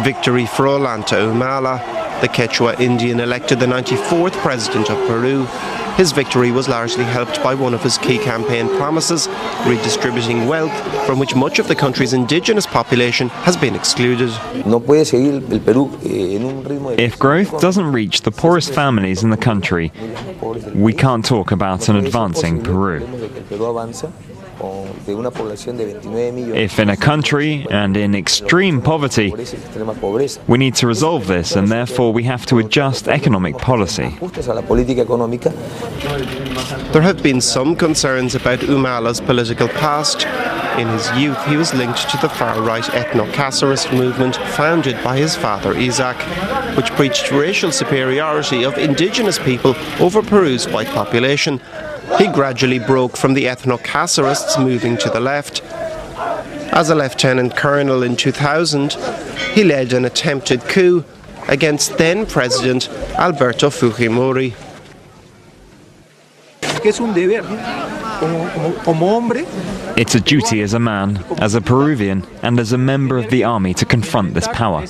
Victory for Ollanta Humala, the Quechua Indian elected the 94th president of Peru. His victory was largely helped by one of his key campaign promises, redistributing wealth from which much of the country's indigenous population has been excluded. If growth doesn't reach the poorest families in the country, we can't talk about an advancing Peru. If in a country and in extreme poverty, we need to resolve this, and therefore we have to adjust economic policy. There have been some concerns about Humala's political past. In his youth, he was linked to the far-right ethno-Cacerist movement founded by his father Isaac, which preached racial superiority of indigenous people over Peru's white population. He gradually broke from the ethno-Cacerists, moving to the left. As a lieutenant colonel in 2000, he led an attempted coup against then-President Alberto Fujimori. It's a duty as a man, as a Peruvian, and as a member of the army to confront this power.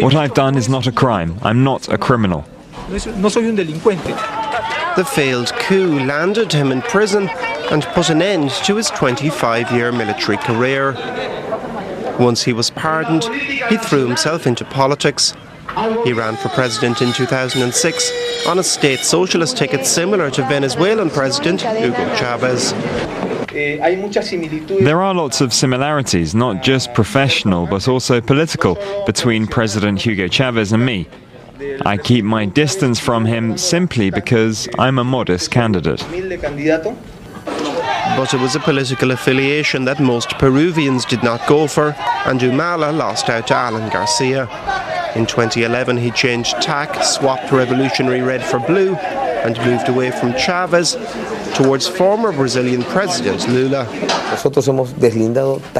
What I've done is not a crime. I'm not a criminal. The failed coup landed him in prison and put an end to his 25-year military career. Once he was pardoned, he threw himself into politics. He ran for president in 2006 on a state socialist ticket similar to Venezuelan President Hugo Chavez. There are lots of similarities, not just professional but also political, between President Hugo Chavez and me. I keep my distance from him simply because I'm a modest candidate. But it was a political affiliation that most Peruvians did not go for, and Humala lost out to Alan Garcia. In 2011 he changed tack, swapped revolutionary red for blue, and moved away from Chavez towards former Brazilian President Lula.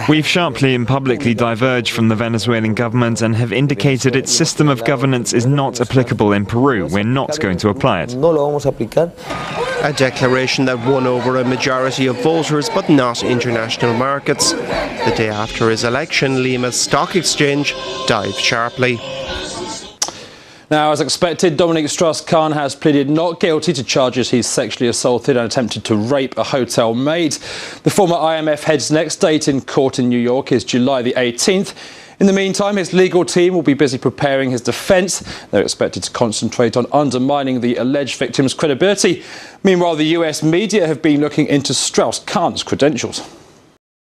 We've sharply and publicly diverged from the Venezuelan government and have indicated its system of governance is not applicable in Peru. We're not going to apply it. A declaration that won over a majority of voters but not international markets. The day after his election, Lima's stock exchange dived sharply. Now, as expected, Dominic Strauss-Kahn has pleaded not guilty to charges he sexually assaulted and attempted to rape a hotel maid. The former IMF head's next date in court in New York is July the 18th. In the meantime, his legal team will be busy preparing his defence. They're expected to concentrate on undermining the alleged victim's credibility. Meanwhile, the US media have been looking into Strauss-Kahn's credentials.